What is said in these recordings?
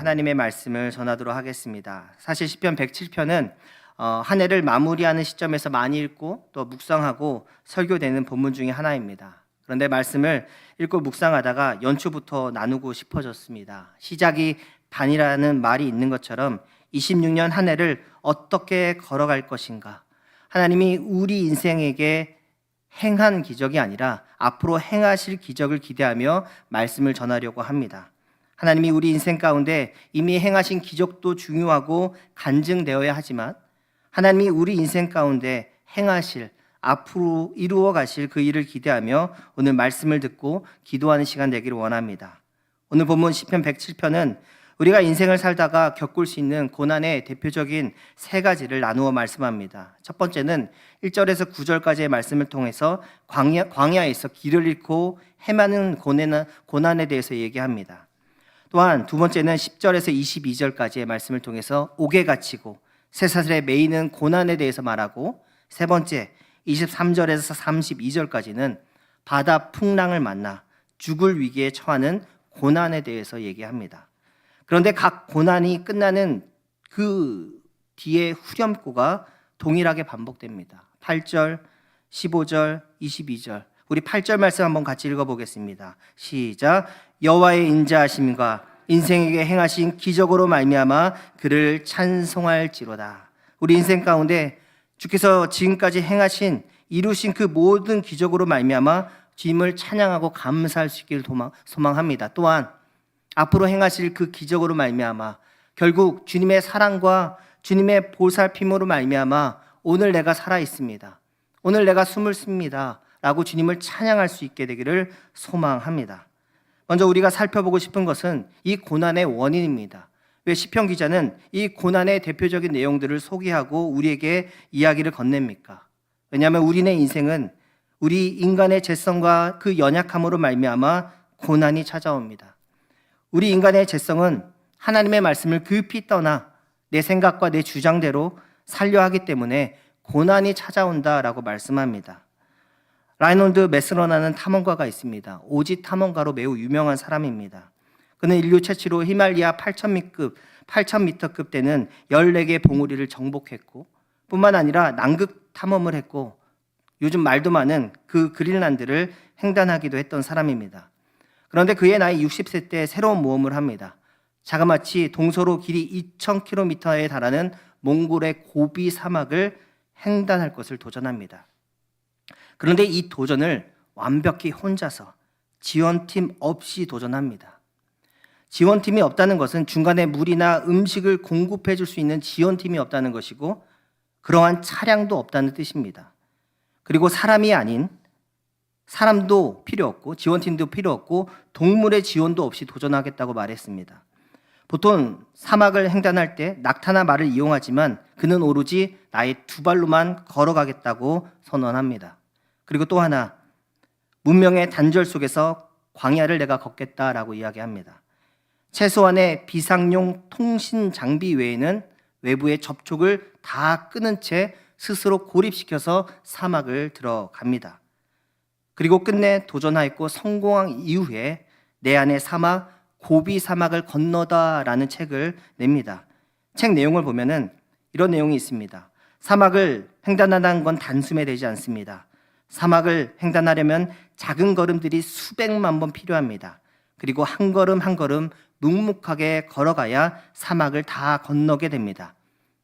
하나님의 말씀을 전하도록 하겠습니다. 사실 시편 107편은 한 해를 마무리하는 시점에서 많이 읽고 또 묵상하고 설교되는 본문 중에 하나입니다. 그런데 말씀을 읽고 묵상하다가 연초부터 나누고 싶어졌습니다. 시작이 반이라는 말이 있는 것처럼 26년 한 해를 어떻게 걸어갈 것인가, 하나님이 우리 인생에게 행한 기적이 아니라 앞으로 행하실 기적을 기대하며 말씀을 전하려고 합니다. 하나님이 우리 인생 가운데 이미 행하신 기적도 중요하고 간증되어야 하지만 하나님이 우리 인생 가운데 행하실, 앞으로 이루어 가실 그 일을 기대하며 오늘 말씀을 듣고 기도하는 시간 되기를 원합니다. 오늘 본문 시편 107편은 우리가 인생을 살다가 겪을 수 있는 고난의 대표적인 세 가지를 나누어 말씀합니다. 첫 번째는 1절에서 9절까지의 말씀을 통해서 광야에서 길을 잃고 헤매는 고난에 대해서 얘기합니다. 또한 두 번째는 10절에서 22절까지의 말씀을 통해서 옥에 갇히고 쇠사슬에 매이는 고난에 대해서 말하고, 세 번째 23절에서 32절까지는 바다 풍랑을 만나 죽을 위기에 처하는 고난에 대해서 얘기합니다. 그런데 각 고난이 끝나는 그 뒤에 후렴구가 동일하게 반복됩니다. 8절, 15절, 22절. 우리 8절 말씀 한번 같이 읽어보겠습니다. 시작. 여호와의 인자하심과 인생에게 행하신 기적으로 말미암아 그를 찬송할지로다. 우리 인생 가운데 주께서 지금까지 행하신, 이루신 그 모든 기적으로 말미암아 주님을 찬양하고 감사할 수 있기를 소망합니다. 또한 앞으로 행하실 그 기적으로 말미암아 결국 주님의 사랑과 주님의 보살핌으로 말미암아 오늘 내가 살아 있습니다, 오늘 내가 숨을 쉽니다 라고 주님을 찬양할 수 있게 되기를 소망합니다. 먼저 우리가 살펴보고 싶은 것은 이 고난의 원인입니다. 왜 시편 기자는 이 고난의 대표적인 내용들을 소개하고 우리에게 이야기를 건넵니까? 왜냐하면 우리네 인생은 우리 인간의 죄성과 그 연약함으로 말미암아 고난이 찾아옵니다. 우리 인간의 죄성은 하나님의 말씀을 급히 떠나 내 생각과 내 주장대로 살려 하기 때문에 고난이 찾아온다라고 말씀합니다. 라이논드 메스러라는 탐험가가 있습니다. 오지 탐험가로 매우 유명한 사람입니다. 그는 인류 최초로 히말리아 8,000m급 되는 14개의 봉우리를 정복했고, 뿐만 아니라 남극 탐험을 했고, 요즘 말도 많은 그 그린란드를 횡단하기도 했던 사람입니다. 그런데 그의 나이 60세 때 새로운 모험을 합니다. 자그마치 동서로 길이 2,000km에 달하는 몽골의 고비 사막을 횡단할 것을 도전합니다. 그런데 이 도전을 완벽히 혼자서 지원팀 없이 도전합니다. 지원팀이 없다는 것은 중간에 물이나 음식을 공급해 줄 수 있는 지원팀이 없다는 것이고, 그러한 차량도 없다는 뜻입니다. 그리고 사람이 아닌, 사람도 필요 없고 지원팀도 필요 없고 동물의 지원도 없이 도전하겠다고 말했습니다. 보통 사막을 횡단할 때 낙타나 말을 이용하지만 그는 오로지 나의 두 발로만 걸어가겠다고 선언합니다. 그리고 또 하나, 문명의 단절 속에서 광야를 내가 걷겠다라고 이야기합니다. 최소한의 비상용 통신 장비 외에는 외부의 접촉을 다 끊은 채 스스로 고립시켜서 사막을 들어갑니다. 그리고 끝내 도전하였고 성공한 이후에 내 안의 사막, 고비 사막을 건너다라는 책을 냅니다. 책 내용을 보면은 이런 내용이 있습니다. 사막을 횡단한다는 건 단숨에 되지 않습니다. 사막을 횡단하려면 작은 걸음들이 수백만 번 필요합니다. 그리고 한 걸음 한 걸음 묵묵하게 걸어가야 사막을 다 건너게 됩니다.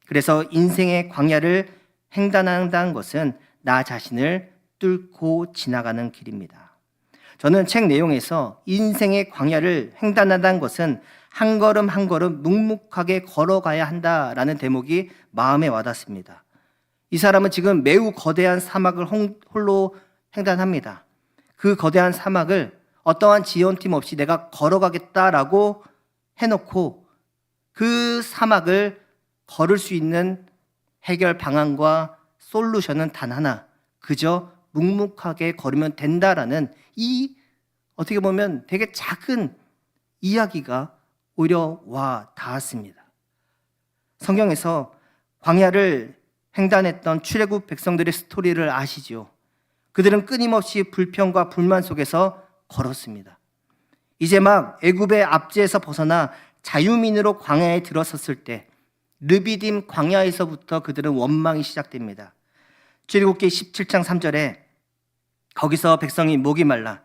그래서 인생의 광야를 횡단한다는 것은 나 자신을 뚫고 지나가는 길입니다. 저는 책 내용에서 인생의 광야를 횡단한다는 것은 한 걸음 한 걸음 묵묵하게 걸어가야 한다라는 대목이 마음에 와닿습니다. 이 사람은 지금 매우 거대한 사막을 홀로 횡단합니다. 그 거대한 사막을 어떠한 지원팀 없이 내가 걸어가겠다라고 해놓고 그 사막을 걸을 수 있는 해결 방안과 솔루션은 단 하나, 그저 묵묵하게 걸으면 된다라는 이 어떻게 보면 되게 작은 이야기가 오히려 와 닿았습니다. 성경에서 광야를 횡단했던 출애굽 백성들의 스토리를 아시죠? 그들은 끊임없이 불평과 불만 속에서 걸었습니다. 이제 막 애굽의 압제에서 벗어나 자유민으로 광야에 들어섰을 때 르비딤 광야에서부터 그들은 원망이 시작됩니다. 출애굽기 17장 3절에 거기서 백성이 목이 말라,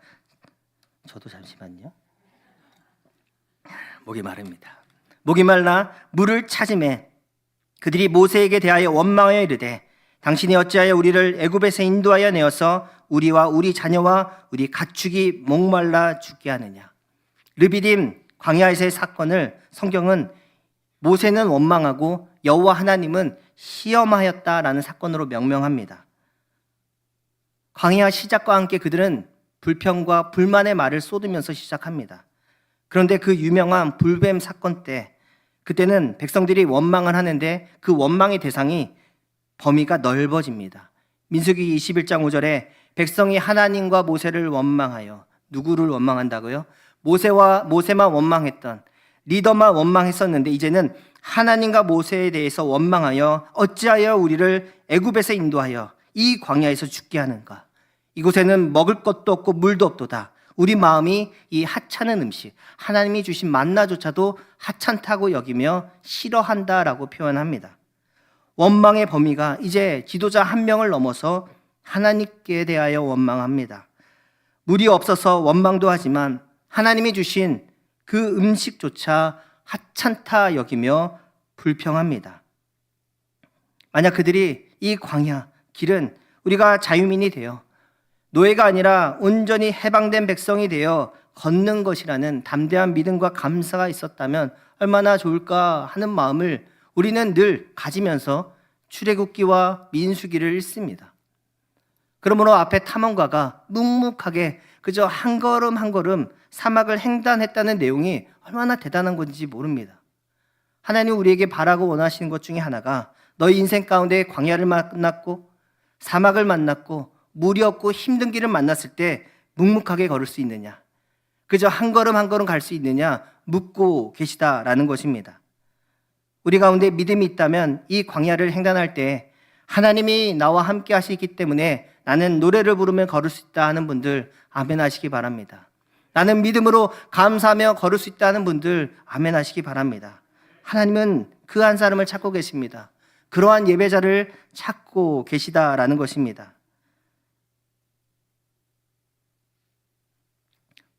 저도 잠시만요. 목이 마릅니다. 목이 말라 물을 찾음에 그들이 모세에게 대하여 원망하여 이르되 당신이 어찌하여 우리를 애굽에서 인도하여 내어서 우리와 우리 자녀와 우리 가축이 목말라 죽게 하느냐. 르비딤 광야에서의 사건을 성경은 모세는 원망하고 여호와 하나님은 시험하였다라는 사건으로 명명합니다. 광야 시작과 함께 그들은 불평과 불만의 말을 쏟으면서 시작합니다. 그런데 그 유명한 불뱀 사건 때, 그때는 백성들이 원망을 하는데 그 원망의 대상이 범위가 넓어집니다. 민수기 21장 5절에 백성이 하나님과 모세를 원망하여, 누구를 원망한다고요? 모세만 원망했던, 리더만 원망했었는데 이제는 하나님과 모세에 대해서 원망하여 어찌하여 우리를 애굽에서 인도하여 이 광야에서 죽게 하는가. 이곳에는 먹을 것도 없고 물도 없도다. 우리 마음이 이 하찮은 음식, 하나님이 주신 만나조차도 하찮다고 여기며 싫어한다라고 표현합니다. 원망의 범위가 이제 지도자 한 명을 넘어서 하나님께 대하여 원망합니다. 물이 없어서 원망도 하지만 하나님이 주신 그 음식조차 하찮다 여기며 불평합니다. 만약 그들이 이 광야 길은 우리가 자유민이 되어 노예가 아니라 온전히 해방된 백성이 되어 걷는 것이라는 담대한 믿음과 감사가 있었다면 얼마나 좋을까 하는 마음을 우리는 늘 가지면서 출애굽기와 민수기를 읽습니다. 그러므로 앞에 탐험가가 묵묵하게 그저 한 걸음 한 걸음 사막을 횡단했다는 내용이 얼마나 대단한 건지 모릅니다. 하나님 우리에게 바라고 원하시는 것 중에 하나가 너희 인생 가운데 광야를 만났고 사막을 만났고 물이 없고 힘든 길을 만났을 때 묵묵하게 걸을 수 있느냐, 그저 한 걸음 한 걸음 갈 수 있느냐 묻고 계시다라는 것입니다. 우리 가운데 믿음이 있다면 이 광야를 횡단할 때 하나님이 나와 함께 하시기 때문에 나는 노래를 부르며 걸을 수 있다 하는 분들 아멘 하시기 바랍니다. 나는 믿음으로 감사하며 걸을 수 있다 하는 분들 아멘 하시기 바랍니다. 하나님은 그 한 사람을 찾고 계십니다. 그러한 예배자를 찾고 계시다라는 것입니다.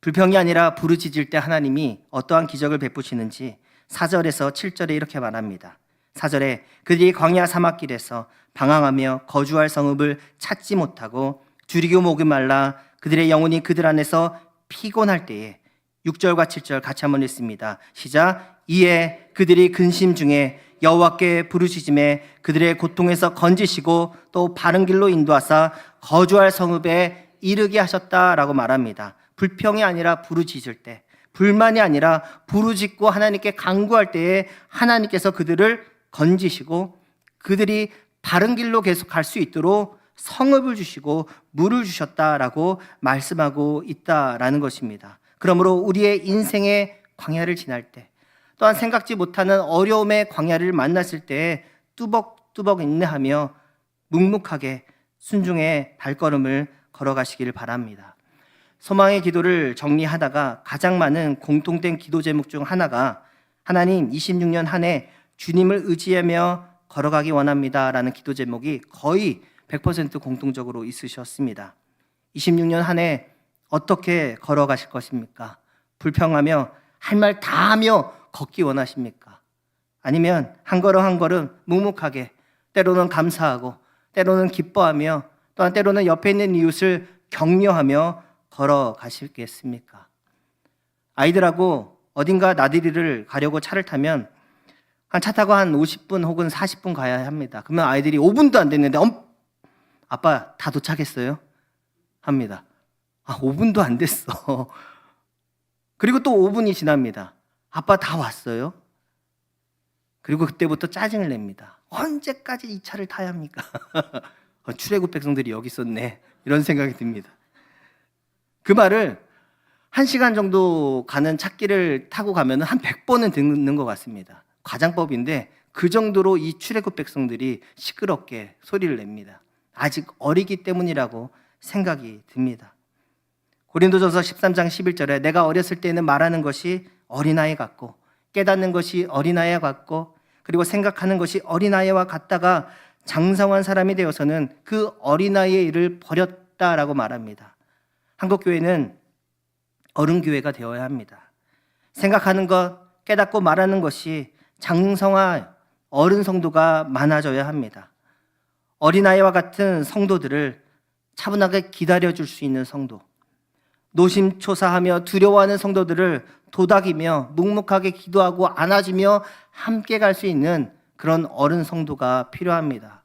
불평이 아니라 부르짖을 때 하나님이 어떠한 기적을 베푸시는지 4절에서 7절에 이렇게 말합니다. 4절에 그들이 광야 사막길에서 방황하며 거주할 성읍을 찾지 못하고 줄이고 목이 말라 그들의 영혼이 그들 안에서 피곤할 때에 6절과 7절 같이 한번 읽습니다. 시작. 이에 그들이 근심 중에 여호와께 부르짖음에 그들의 고통에서 건지시고 또 바른 길로 인도하사 거주할 성읍에 이르게 하셨다라고 말합니다. 불평이 아니라 부르짖을 때, 불만이 아니라 부르짖고 하나님께 간구할 때에 하나님께서 그들을 건지시고 그들이 바른 길로 계속 갈 수 있도록 성읍을 주시고 물을 주셨다라고 말씀하고 있다라는 것입니다. 그러므로 우리의 인생의 광야를 지날 때, 또한 생각지 못하는 어려움의 광야를 만났을 때 뚜벅뚜벅 인내하며 묵묵하게 순종의 발걸음을 걸어가시기를 바랍니다. 소망의 기도를 정리하다가 가장 많은 공통된 기도 제목 중 하나가 하나님 26년 한 해 주님을 의지하며 걸어가기 원합니다 라는 기도 제목이 거의 100% 공통적으로 있으셨습니다. 26년 한 해 어떻게 걸어가실 것입니까? 불평하며 할 말 다 하며 걷기 원하십니까? 아니면 한 걸음 한 걸음 묵묵하게 때로는 감사하고 때로는 기뻐하며 또한 때로는 옆에 있는 이웃을 격려하며 걸어가시겠습니까? 아이들하고 어딘가 나들이를 가려고 차를 타면 차 타고 한 50분 혹은 40분 가야 합니다. 그러면 아이들이 5분도 안 됐는데 아빠 다 도착했어요? 합니다. 5분도 안 됐어. 그리고 또 5분이 지납니다. 아빠 다 왔어요? 그리고 그때부터 짜증을 냅니다. 언제까지 이 차를 타야 합니까? 출애굽 백성들이 여기 있었네. 이런 생각이 듭니다. 그 말을 1시간 정도 가는 찻길을 타고 가면 한 100번은 듣는 것 같습니다. 과장법인데 그 정도로 이 출애굽 백성들이 시끄럽게 소리를 냅니다. 아직 어리기 때문이라고 생각이 듭니다. 고린도전서 13장 11절에 내가 어렸을 때는 말하는 것이 어린아이 같고 깨닫는 것이 어린아이와 같고 그리고 생각하는 것이 어린아이와 같다가 장성한 사람이 되어서는 그 어린아이의 일을 버렸다라고 말합니다. 한국교회는 어른교회가 되어야 합니다. 생각하는 것, 깨닫고 말하는 것이 장성한 어른 성도가 많아져야 합니다. 어린아이와 같은 성도들을 차분하게 기다려줄 수 있는 성도, 노심초사하며 두려워하는 성도들을 도닥이며 묵묵하게 기도하고 안아주며 함께 갈 수 있는 그런 어른 성도가 필요합니다.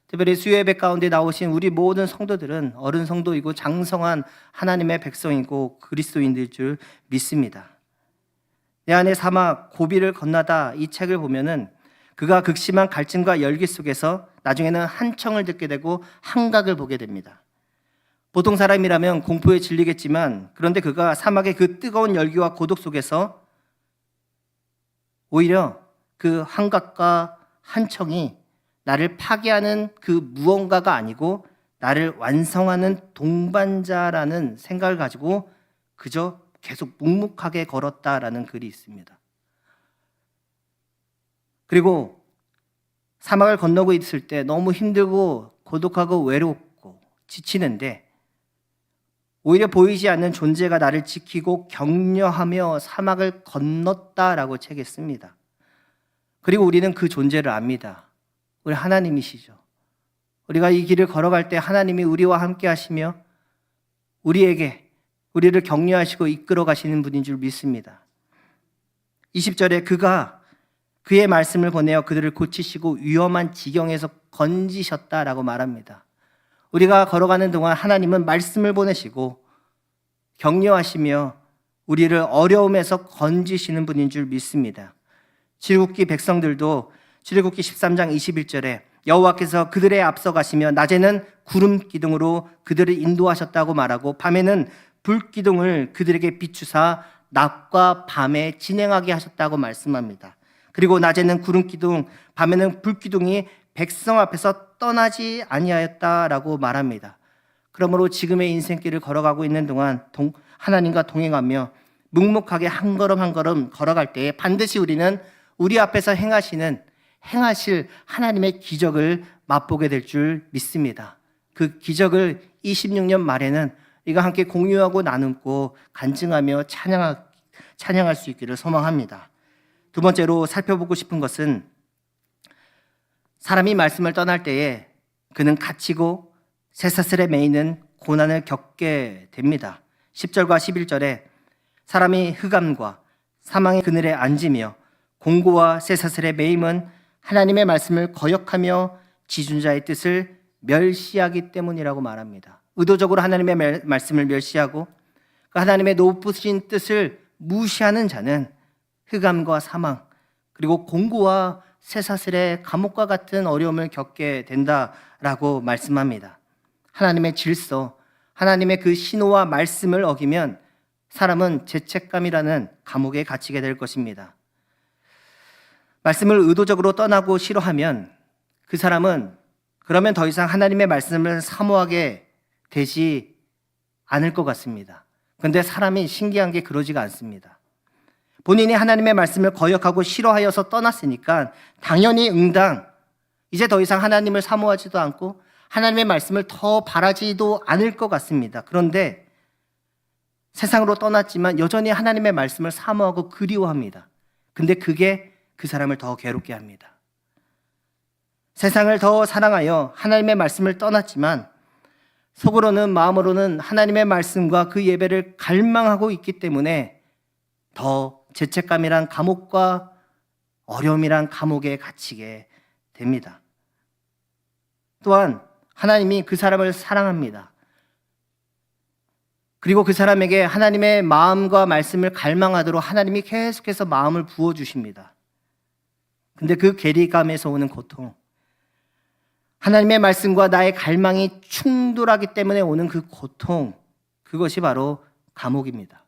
특별히 수요예배 가운데 나오신 우리 모든 성도들은 어른 성도이고 장성한 하나님의 백성이고 그리스도인들 줄 믿습니다. 내 안의 사막 고비를 건너다 이 책을 보면은 그가 극심한 갈증과 열기 속에서 나중에는 한청을 듣게 되고 한각을 보게 됩니다. 보통 사람이라면 공포에 질리겠지만 그런데 그가 사막의 그 뜨거운 열기와 고독 속에서 오히려 그 한각과 한청이 나를 파괴하는 그 무언가가 아니고 나를 완성하는 동반자라는 생각을 가지고 그저 계속 묵묵하게 걸었다라는 글이 있습니다. 그리고 사막을 건너고 있을 때 너무 힘들고 고독하고 외롭고 지치는데 오히려 보이지 않는 존재가 나를 지키고 격려하며 사막을 건넜다라고 책에 씁니다. 그리고 우리는 그 존재를 압니다. 우리 하나님이시죠. 우리가 이 길을 걸어갈 때 하나님이 우리와 함께 하시며 우리를 격려하시고 이끌어 가시는 분인 줄 믿습니다. 20절에 그가 그의 말씀을 보내어 그들을 고치시고 위험한 지경에서 건지셨다라고 말합니다. 우리가 걸어가는 동안 하나님은 말씀을 보내시고 격려하시며 우리를 어려움에서 건지시는 분인 줄 믿습니다. 출애굽기 백성들도 출애굽기 13장 21절에 여호와께서 그들의 앞서 가시며 낮에는 구름 기둥으로 그들을 인도하셨다고 말하고 밤에는 불 기둥을 그들에게 비추사 낮과 밤에 진행하게 하셨다고 말씀합니다. 그리고 낮에는 구름 기둥, 밤에는 불 기둥이 백성 앞에서 떠나지 아니하였다라고 말합니다. 그러므로 지금의 인생길을 걸어가고 있는 동안 하나님과 동행하며 묵묵하게 한 걸음 한 걸음 걸어갈 때에 반드시 우리는 우리 앞에서 행하실 하나님의 기적을 맛보게 될 줄 믿습니다. 그 기적을 26년 말에는 우리가 함께 공유하고 나누고 간증하며 찬양할 수 있기를 소망합니다. 두 번째로 살펴보고 싶은 것은 사람이 말씀을 떠날 때에 그는 갇히고 쇠사슬에 매이는 고난을 겪게 됩니다. 10절과 11절에 사람이 흑암과 사망의 그늘에 앉으며 공고와 쇠사슬의 매임은 하나님의 말씀을 거역하며 지존자의 뜻을 멸시하기 때문이라고 말합니다. 의도적으로 하나님의 말씀을 멸시하고 그 하나님의 높으신 뜻을 무시하는 자는 흑암과 사망 그리고 공고와 쇠사슬의 감옥과 같은 어려움을 겪게 된다라고 말씀합니다. 하나님의 질서, 하나님의 그 신호와 말씀을 어기면 사람은 죄책감이라는 감옥에 갇히게 될 것입니다. 말씀을 의도적으로 떠나고 싫어하면 그 사람은 그러면 더 이상 하나님의 말씀을 사모하게 되지 않을 것 같습니다. 그런데 사람이 신기한 게 그러지가 않습니다. 본인이 하나님의 말씀을 거역하고 싫어하여서 떠났으니까 당연히 이제 더 이상 하나님을 사모하지도 않고 하나님의 말씀을 더 바라지도 않을 것 같습니다. 그런데 세상으로 떠났지만 여전히 하나님의 말씀을 사모하고 그리워합니다. 근데 그게 그 사람을 더 괴롭게 합니다. 세상을 더 사랑하여 하나님의 말씀을 떠났지만 속으로는 마음으로는 하나님의 말씀과 그 예배를 갈망하고 있기 때문에 더 죄책감이란 감옥과 어려움이란 감옥에 갇히게 됩니다. 또한 하나님이 그 사람을 사랑합니다. 그리고 그 사람에게 하나님의 마음과 말씀을 갈망하도록 하나님이 계속해서 마음을 부어주십니다. 근데 그 괴리감에서 오는 고통, 하나님의 말씀과 나의 갈망이 충돌하기 때문에 오는 그 고통, 그것이 바로 감옥입니다.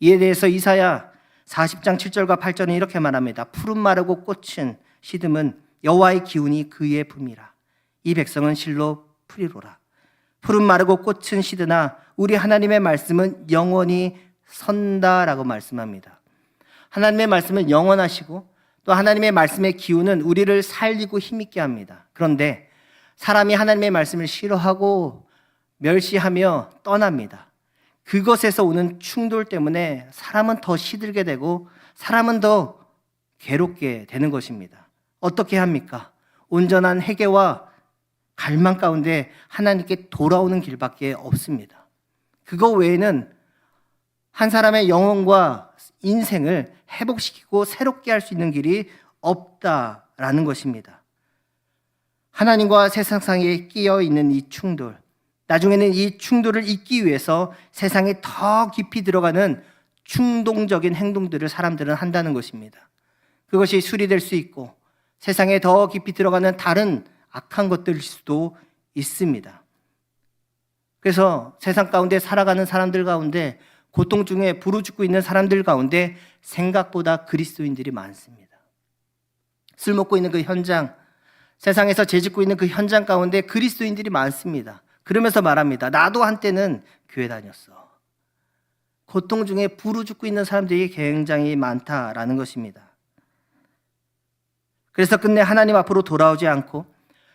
이에 대해서 이사야 40장 7절과 8절은 이렇게 말합니다. 푸른 마르고 꽃은 시듬은 여호와의 기운이 그의 품이라. 이 백성은 실로 풀이로라. 푸른 마르고 꽃은 시드나 우리 하나님의 말씀은 영원히 선다라고 말씀합니다. 하나님의 말씀은 영원하시고 또 하나님의 말씀의 기운은 우리를 살리고 힘있게 합니다. 그런데 사람이 하나님의 말씀을 싫어하고 멸시하며 떠납니다. 그것에서 오는 충돌 때문에 사람은 더 시들게 되고 사람은 더 괴롭게 되는 것입니다. 어떻게 합니까? 온전한 회개와 갈망 가운데 하나님께 돌아오는 길밖에 없습니다. 그거 외에는 한 사람의 영혼과 인생을 회복시키고 새롭게 할 수 있는 길이 없다라는 것입니다. 하나님과 세상 사이에 끼어 있는 이 충돌, 나중에는 이 충돌을 잊기 위해서 세상에 더 깊이 들어가는 충동적인 행동들을 사람들은 한다는 것입니다. 그것이 술이 될 수 있고 세상에 더 깊이 들어가는 다른 악한 것들일 수도 있습니다. 그래서 세상 가운데 살아가는 사람들 가운데 고통 중에 부르짖고 있는 사람들 가운데 생각보다 그리스도인들이 많습니다. 술 먹고 있는 그 현장, 세상에서 재짓고 있는 그 현장 가운데 그리스도인들이 많습니다. 그러면서 말합니다. 나도 한때는 교회 다녔어. 고통 중에 부르짖고 있는 사람들이 굉장히 많다라는 것입니다. 그래서 끝내 하나님 앞으로 돌아오지 않고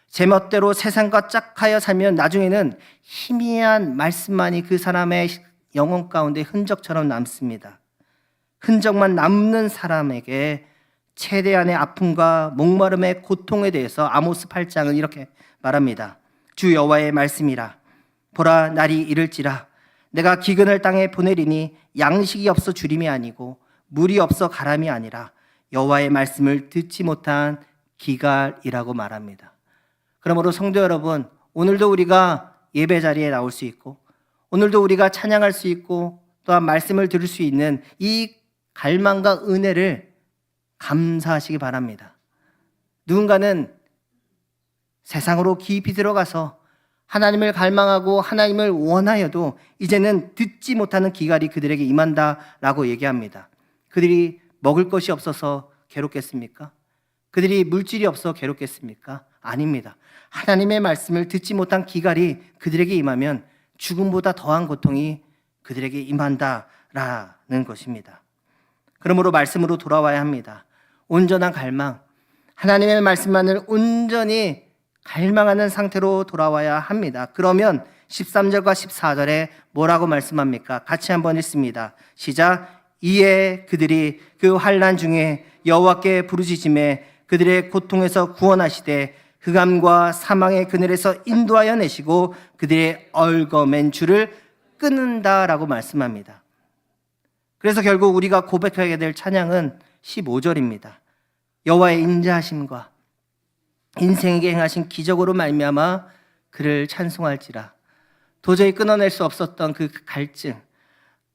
제멋대로 세상과 짝하여 살면 나중에는 희미한 말씀만이 그 사람의 영혼 가운데 흔적처럼 남습니다. 흔적만 남는 사람에게 최대한의 아픔과 목마름의 고통에 대해서 아모스 8장은 이렇게 말합니다. 주 여호와의 말씀이라. 보라, 날이 이를지라. 내가 기근을 땅에 보내리니 양식이 없어 주림이 아니고 물이 없어 가람이 아니라 여호와의 말씀을 듣지 못한 기갈이라고 말합니다. 그러므로 성도 여러분, 오늘도 우리가 예배 자리에 나올 수 있고 오늘도 우리가 찬양할 수 있고 또한 말씀을 들을 수 있는 이 갈망과 은혜를 감사하시기 바랍니다. 누군가는 세상으로 깊이 들어가서 하나님을 갈망하고 하나님을 원하여도 이제는 듣지 못하는 기갈이 그들에게 임한다라고 얘기합니다. 그들이 먹을 것이 없어서 괴롭겠습니까? 그들이 물질이 없어 괴롭겠습니까? 아닙니다. 하나님의 말씀을 듣지 못한 기갈이 그들에게 임하면 죽음보다 더한 고통이 그들에게 임한다라는 것입니다. 그러므로 말씀으로 돌아와야 합니다. 온전한 갈망, 하나님의 말씀만을 온전히 갈망하는 상태로 돌아와야 합니다. 그러면 13절과 14절에 뭐라고 말씀합니까? 같이 한번 읽습니다. 시작. 이에 그들이 그 환난 중에 여호와께 부르짖음에 그들의 고통에서 구원하시되 흑암과 사망의 그늘에서 인도하여 내시고 그들의 얽어맨 줄을 끊는다라고 말씀합니다. 그래서 결국 우리가 고백하게 될 찬양은 15절입니다. 여호와의 인자하심과 인생에게 행하신 기적으로 말미암아 그를 찬송할지라. 도저히 끊어낼 수 없었던 그 갈증,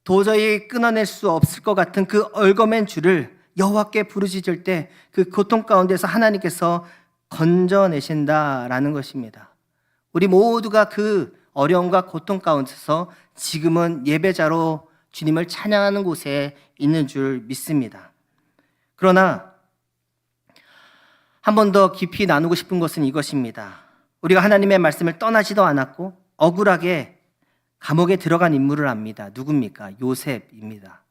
도저히 끊어낼 수 없을 것 같은 그 얽어맨 줄을 여호와께 부르짖을 때 그 고통 가운데서 하나님께서 건져내신다라는 것입니다. 우리 모두가 그 어려움과 고통 가운데서 지금은 예배자로 주님을 찬양하는 곳에 있는 줄 믿습니다. 그러나 한 번 더 깊이 나누고 싶은 것은 이것입니다. 우리가 하나님의 말씀을 떠나지도 않았고 억울하게 감옥에 들어간 인물을 압니다. 누굽니까? 요셉입니다.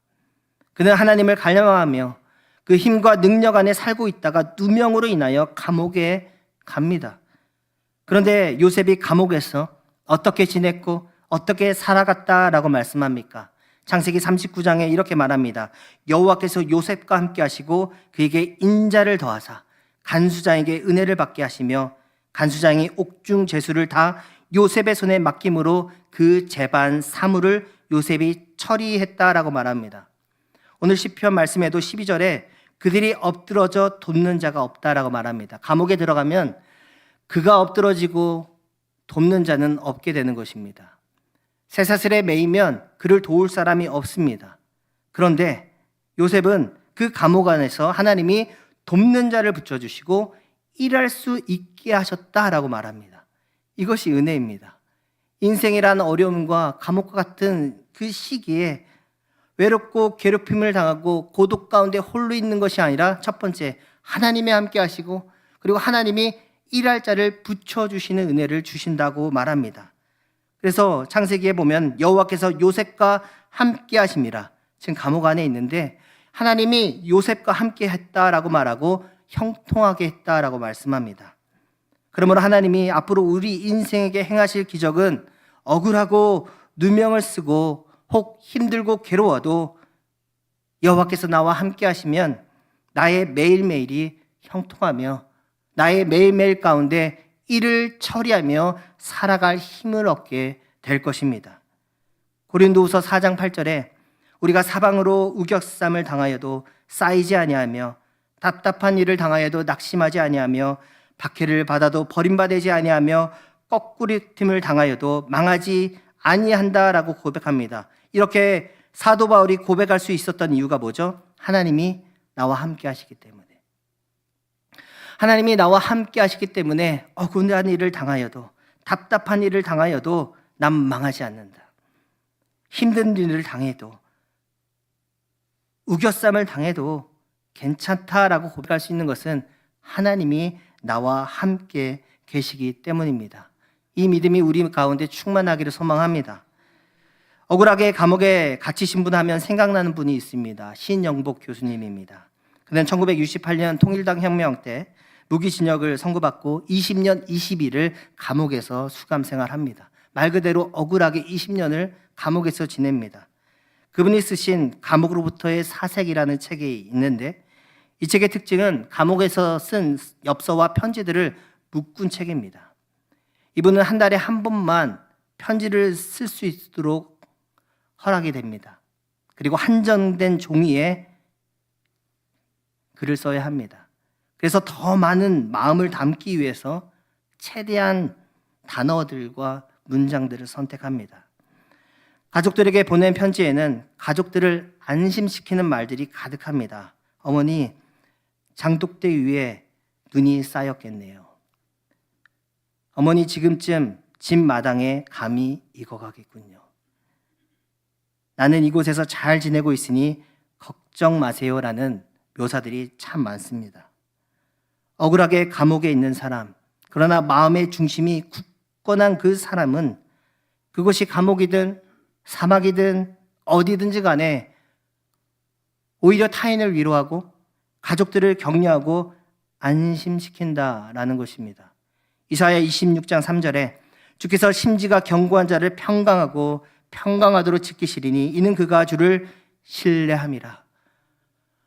그는 하나님을 갈망하며 그 힘과 능력 안에 살고 있다가 누명으로 인하여 감옥에 갑니다. 그런데 요셉이 감옥에서 어떻게 지냈고 어떻게 살아갔다라고 말씀합니까? 창세기 39장에 이렇게 말합니다. 여호와께서 요셉과 함께 하시고 그에게 인자를 더하사 간수장에게 은혜를 받게 하시며 간수장이 옥중 제수를 다 요셉의 손에 맡김으로 그 재반 사물을 요셉이 처리했다라고 말합니다. 오늘 시편 말씀에도 12절에 그들이 엎드러져 돕는 자가 없다라고 말합니다. 감옥에 들어가면 그가 엎드러지고 돕는 자는 없게 되는 것입니다. 쇠사슬에 매이면 그를 도울 사람이 없습니다. 그런데 요셉은 그 감옥 안에서 하나님이 돕는 자를 붙여주시고 일할 수 있게 하셨다라고 말합니다. 이것이 은혜입니다. 인생이란 어려움과 감옥과 같은 그 시기에 외롭고 괴롭힘을 당하고 고독 가운데 홀로 있는 것이 아니라 첫 번째 하나님이 함께 하시고 그리고 하나님이 일할 자를 붙여주시는 은혜를 주신다고 말합니다. 그래서 창세기에 보면 여호와께서 요셉과 함께 하심이라 지금 감옥 안에 있는데 하나님이 요셉과 함께 했다라고 말하고 형통하게 했다라고 말씀합니다. 그러므로 하나님이 앞으로 우리 인생에게 행하실 기적은 억울하고 누명을 쓰고 혹 힘들고 괴로워도 여호와께서 나와 함께 하시면 나의 매일매일이 형통하며 나의 매일매일 가운데 일을 처리하며 살아갈 힘을 얻게 될 것입니다. 고린도후서 4장 8절에 우리가 사방으로 우겨쌈을 당하여도 쌓이지 아니하며 답답한 일을 당하여도 낙심하지 아니하며 박해를 받아도 버림받지 아니하며 거꾸리팀을 당하여도 망하지 아니한다라고 고백합니다. 이렇게 사도 바울이 고백할 수 있었던 이유가 뭐죠? 하나님이 나와 함께 하시기 때문에. 하나님이 나와 함께 하시기 때문에 억울한 일을 당하여도 답답한 일을 당하여도 난 망하지 않는다. 힘든 일을 당해도 우겨쌈을 당해도 괜찮다라고 고백할 수 있는 것은 하나님이 나와 함께 계시기 때문입니다. 이 믿음이 우리 가운데 충만하기를 소망합니다. 억울하게 감옥에 갇히신 분 하면 생각나는 분이 있습니다. 신영복 교수님입니다. 그는 1968년 통일당 혁명 때 무기징역을 선고받고 20년 20일을 감옥에서 수감 생활합니다. 말 그대로 억울하게 20년을 감옥에서 지냅니다. 그분이 쓰신 감옥으로부터의 사색이라는 책이 있는데 이 책의 특징은 감옥에서 쓴 엽서와 편지들을 묶은 책입니다. 이분은 한 달에 한 번만 편지를 쓸 수 있도록 허락이 됩니다. 그리고 한정된 종이에 글을 써야 합니다. 그래서 더 많은 마음을 담기 위해서 최대한 단어들과 문장들을 선택합니다. 가족들에게 보낸 편지에는 가족들을 안심시키는 말들이 가득합니다. 어머니, 장독대 위에 눈이 쌓였겠네요. 어머니, 지금쯤 집 마당에 감이 익어가겠군요. 나는 이곳에서 잘 지내고 있으니 걱정 마세요라는 묘사들이 참 많습니다. 억울하게 감옥에 있는 사람, 그러나 마음의 중심이 굳건한 그 사람은 그것이 감옥이든 사막이든 어디든지 간에 오히려 타인을 위로하고 가족들을 격려하고 안심시킨다라는 것입니다. 이사야 26장 3절에 주께서 심지가 견고한 자를 평강하고 평강하도록 지키시리니 이는 그가 주를 신뢰함이라.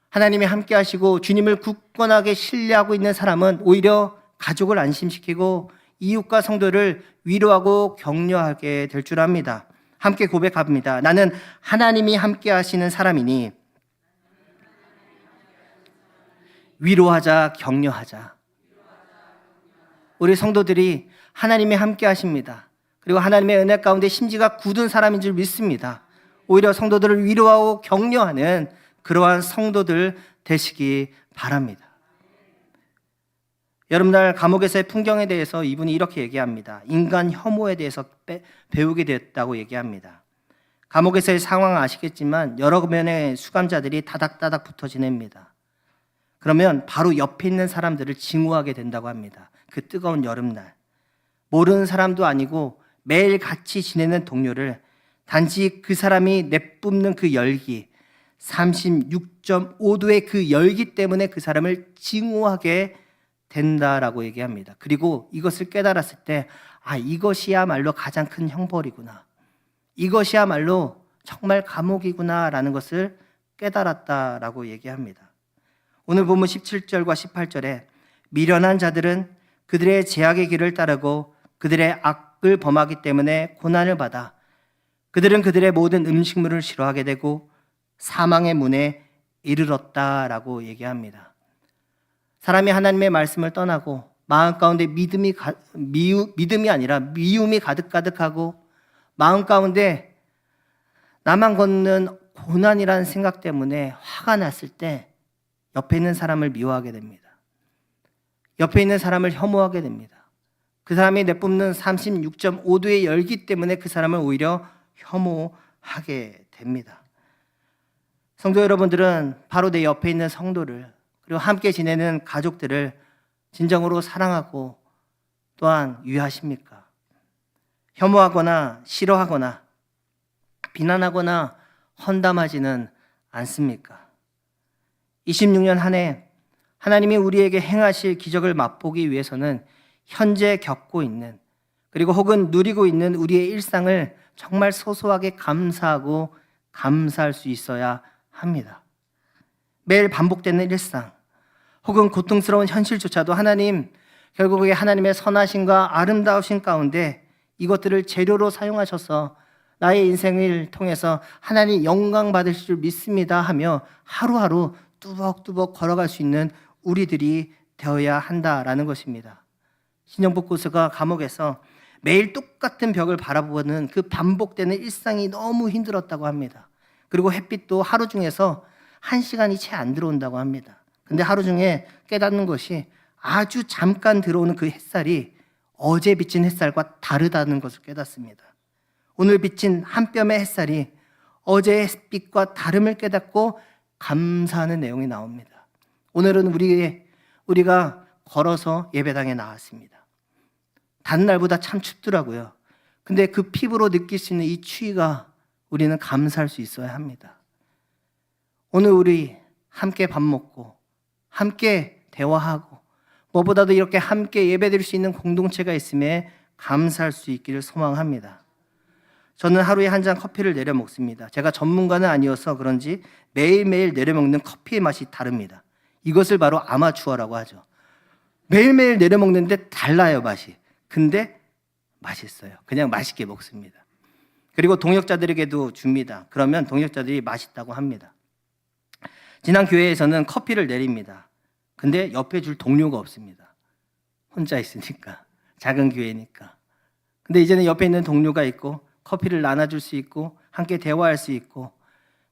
하나님이 함께 하시고 주님을 굳건하게 신뢰하고 있는 사람은 오히려 가족을 안심시키고 이웃과 성도를 위로하고 격려하게 될 줄 압니다. 함께 고백합니다. 나는 하나님이 함께 하시는 사람이니 위로하자, 격려하자. 우리 성도들이 하나님이 함께 하십니다. 그리고 하나님의 은혜 가운데 심지가 굳은 사람인 줄 믿습니다. 오히려 성도들을 위로하고 격려하는 그러한 성도들 되시기 바랍니다. 여름날 감옥에서의 풍경에 대해서 이분이 이렇게 얘기합니다. 인간 혐오에 대해서 배우게 됐다고 얘기합니다. 감옥에서의 상황 아시겠지만 여러 면의 수감자들이 다닥다닥 붙어 지냅니다. 그러면 바로 옆에 있는 사람들을 징후하게 된다고 합니다. 그 뜨거운 여름날 모르는 사람도 아니고 매일 같이 지내는 동료를 단지 그 사람이 내뿜는 그 열기 36.5도의 그 열기 때문에 그 사람을 징후하게 된다라고 얘기합니다. 그리고 이것을 깨달았을 때 이것이야말로 가장 큰 형벌이구나. 이것이야말로 정말 감옥이구나 라는 것을 깨달았다라고 얘기합니다. 오늘 본문 17절과 18절에 미련한 자들은 그들의 제약의 길을 따르고 그들의 악을 범하기 때문에 고난을 받아 그들은 그들의 모든 음식물을 싫어하게 되고 사망의 문에 이르렀다라고 얘기합니다. 사람이 하나님의 말씀을 떠나고 마음 가운데 믿음이 아니라 미움이 가득가득하고 마음 가운데 나만 걷는 고난이라는 생각 때문에 화가 났을 때 옆에 있는 사람을 미워하게 됩니다. 옆에 있는 사람을 혐오하게 됩니다. 그 사람이 내뿜는 36.5도의 열기 때문에 그 사람을 오히려 혐오하게 됩니다. 성도 여러분들은 바로 내 옆에 있는 성도를 그리고 함께 지내는 가족들을 진정으로 사랑하고 또한 유하십니까? 혐오하거나 싫어하거나 비난하거나 헌담하지는 않습니까? 26년 한 해 하나님이 우리에게 행하실 기적을 맛보기 위해서는 현재 겪고 있는, 그리고 혹은 누리고 있는 우리의 일상을 정말 소소하게 감사하고 감사할 수 있어야 합니다. 매일 반복되는 일상, 혹은 고통스러운 현실조차도 하나님, 결국에 하나님의 선하심과 아름다우신 가운데 이것들을 재료로 사용하셔서 나의 인생을 통해서 하나님 영광 받으실 줄 믿습니다 하며 하루하루 뚜벅뚜벅 걸어갈 수 있는 우리들이 되어야 한다라는 것입니다. 신영복 교수가 감옥에서 매일 똑같은 벽을 바라보는 그 반복되는 일상이 너무 힘들었다고 합니다. 그리고 햇빛도 하루 중에서 1시간이 채 안 들어온다고 합니다. 근데 하루 중에 깨닫는 것이 아주 잠깐 들어오는 그 햇살이 어제 비친 햇살과 다르다는 것을 깨닫습니다. 오늘 비친 한 뼘의 햇살이 어제의 햇빛과 다름을 깨닫고 감사하는 내용이 나옵니다. 오늘은 우리가 걸어서 예배당에 나왔습니다. 다른 날보다 참 춥더라고요. 근데 그 피부로 느낄 수 있는 이 추위가 우리는 감사할 수 있어야 합니다. 오늘 우리 함께 밥 먹고 함께 대화하고 무엇보다도 이렇게 함께 예배드릴 수 있는 공동체가 있음에 감사할 수 있기를 소망합니다. 저는 하루에 한 잔 커피를 내려 먹습니다. 제가 전문가는 아니어서 그런지 매일매일 내려 먹는 커피의 맛이 다릅니다. 이것을 바로 아마추어라고 하죠. 매일매일 내려 먹는데 달라요, 맛이. 근데 맛있어요. 그냥 맛있게 먹습니다. 그리고 동역자들에게도 줍니다. 그러면 동역자들이 맛있다고 합니다. 지난 교회에서는 커피를 내립니다. 근데 옆에 줄 동료가 없습니다. 혼자 있으니까. 작은 교회니까. 근데 이제는 옆에 있는 동료가 있고 커피를 나눠줄 수 있고 함께 대화할 수 있고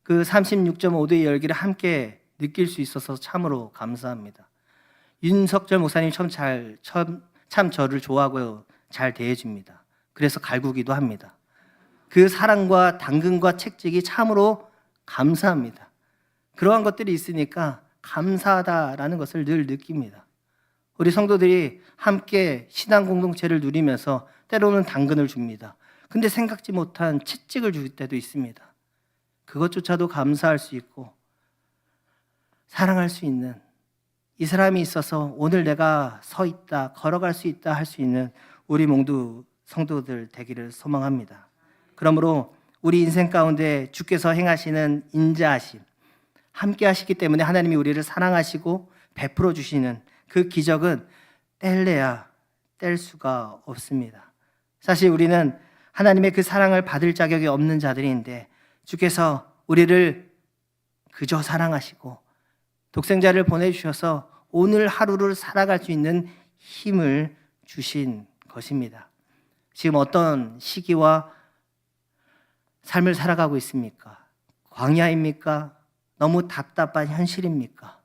그 36.5도의 열기를 함께 느낄 수 있어서 참으로 감사합니다. 윤석절 목사님 참 저를 좋아하고 잘 대해줍니다. 그래서 갈구기도 합니다. 그 사랑과 당근과 책찍이 참으로 감사합니다. 그러한 것들이 있으니까 감사하다라는 것을 늘 느낍니다. 우리 성도들이 함께 신앙 공동체를 누리면서 때로는 당근을 줍니다. 근데 생각지 못한 채찍을 줄 때도 있습니다. 그것조차도 감사할 수 있고 사랑할 수 있는, 이 사람이 있어서 오늘 내가 서 있다, 걸어갈 수 있다 할 수 있는 우리 모두 성도들 되기를 소망합니다. 그러므로 우리 인생 가운데 주께서 행하시는 인자하심, 함께 하시기 때문에 하나님이 우리를 사랑하시고 베풀어 주시는 그 기적은 뗄래야 뗄 수가 없습니다. 사실 우리는 하나님의 그 사랑을 받을 자격이 없는 자들인데 주께서 우리를 그저 사랑하시고 독생자를 보내주셔서 오늘 하루를 살아갈 수 있는 힘을 주신 것입니다. 지금 어떤 시기와 삶을 살아가고 있습니까? 광야입니까? 너무 답답한 현실입니까?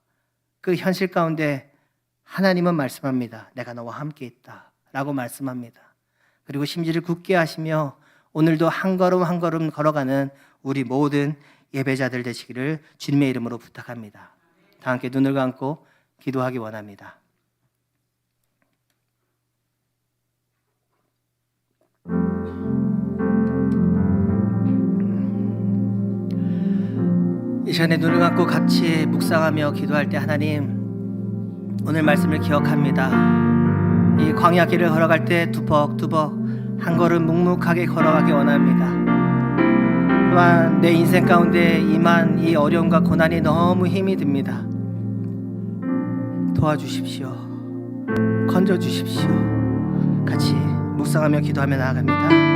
그 현실 가운데 하나님은 말씀합니다. 내가 너와 함께 있다 라고 말씀합니다. 그리고 심지를 굳게 하시며 오늘도 한 걸음 한 걸음 걸어가는 우리 모든 예배자들 되시기를 주님의 이름으로 부탁합니다. 다 함께 눈을 감고 기도하기 원합니다. 이 시간에 눈을 감고 같이 묵상하며 기도할 때 하나님, 오늘 말씀을 기억합니다. 이 광야 길을 걸어갈 때 두벅두벅 한 걸음 묵묵하게 걸어가기 원합니다. 또한 내 인생 가운데 임한 이 어려움과 고난이 너무 힘이 듭니다. 도와주십시오. 건져주십시오. 같이 묵상하며 기도하며 나아갑니다.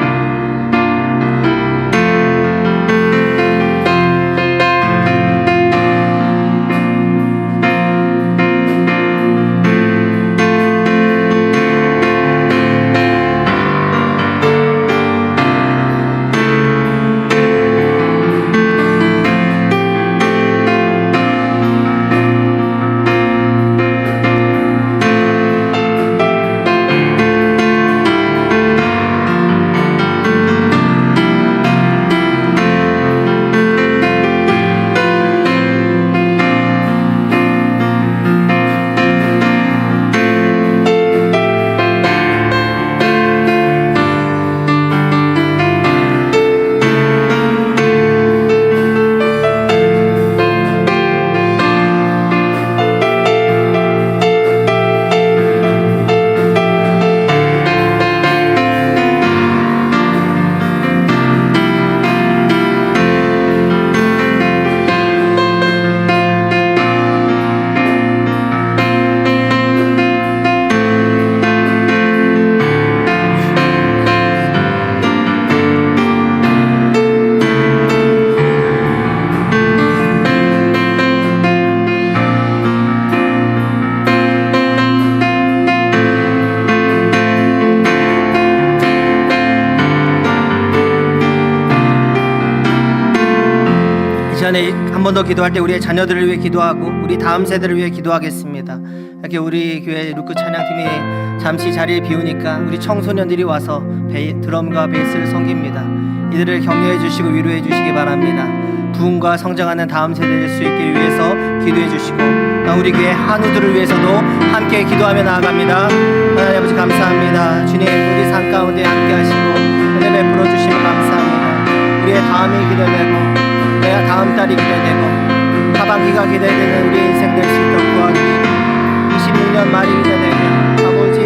시간에 한 번 더 기도할 때 우리의 자녀들을 위해 기도하고 우리 다음 세대를 위해 기도하겠습니다. 이렇게 우리 교회 루크 찬양팀이 잠시 자리를 비우니까 우리 청소년들이 와서 드럼과 베이스를 섬깁니다. 이들을 격려해 주시고 위로해 주시기 바랍니다. 부흥과 성장하는 다음 세대를 될 수 있기 위해서 기도해 주시고 우리 교회 한우들을 위해서도 함께 기도하며 나아갑니다. 하나님 아버지 감사합니다. 주님 우리 삶 가운데 함께 하시고 은혜 베풀어 주시면 감사합니다. 우리의 다음이 기대되고 내 다음 달이 기대되고 하반기가 기대되는 우리 인생 될 수 있도록 도와주시고 26년 말이 기대되고 아버지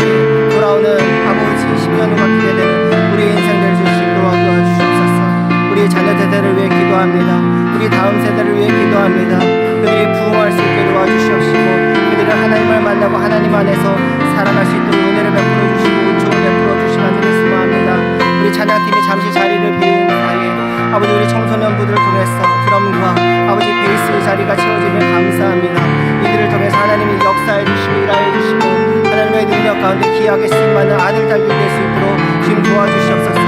돌아오는 아버지 10년 후가 기대되는 우리 인생 될 수 있도록 도와주시옵소서. 우리 자녀 세대를 위해 기도합니다. 우리 다음 세대를 위해 기도합니다. 그들이 부흥할 수 있게 도와주시옵시고 그들은 하나님을 만나고 하나님 안에서 살아갈 수 있도록 은혜를 베풀어 주시고 은총을 베풀어 주시면 되겠습니다. 우리 찬양팀이 잠시 자리를 비운 사이에 아버지 우리 청소년부들을 통해서 드럼과 아버지 베이스 자리가 채워지면 감사합니다. 이들을 통해서 하나님이 역사해 주시고 일하여 주시고 하나님의 능력 가운데 귀하게 쓰임받는 아들 딸들 될 수 있도록 주님 도와주시옵소서.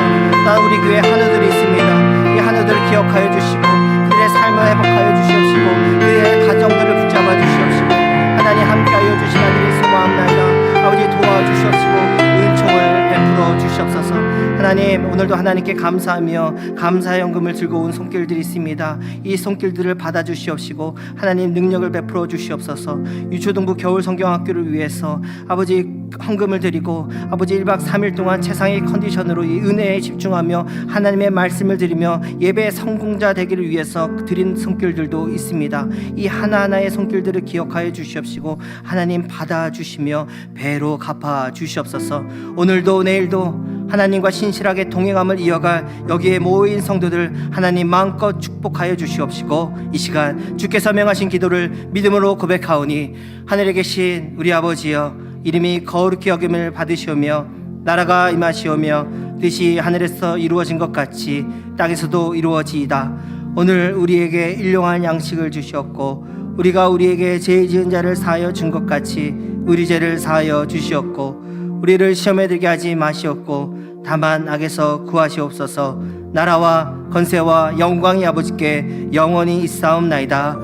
나 우리 교회 한우들이 있습니다. 이 한우들을 기억하여 주시고 그들의 삶을 회복하여 주시옵시고 그들의 가정들을 붙잡아 주시옵시고 하나님 함께하여 주신 아들이 소망합나이다. 아버지 도와주시옵시고 은총을 베풀어 주시옵소서. 하나님 오늘도 하나님께 감사하며 감사의 연금을 들고 온 손길들이 있습니다. 이 손길들을 받아주시옵시고 하나님 능력을 베풀어 주시옵소서. 유초등부 겨울 성경학교를 위해서 아버지 헌금을 드리고 아버지 1박 3일 동안 최상의 컨디션으로 이 은혜에 집중하며 하나님의 말씀을 드리며 예배의 성공자 되기를 위해서 드린 손길들도 있습니다. 이 하나하나의 손길들을 기억하여 주시옵시고 하나님 받아주시며 배로 갚아 주시옵소서. 오늘도 내일도 하나님과 신실하게 동행함을 이어갈 여기에 모인 성도들 하나님 마음껏 축복하여 주시옵시고 이 시간 주께서 명하신 기도를 믿음으로 고백하오니 하늘에 계신 우리 아버지여 이름이 거룩히 여김을 받으시오며 나라가 임하시오며 뜻이 하늘에서 이루어진 것 같이 땅에서도 이루어지이다. 오늘 우리에게 일용할 양식을 주시옵고 우리가 우리에게 죄 지은 자를 사하여 준 것 같이 우리 죄를 사하여 주시옵고 우리를 시험에 들게 하지 마시옵고 다만 악에서 구하시옵소서. 나라와 권세와 영광이 아버지께 영원히 있사옵나이다.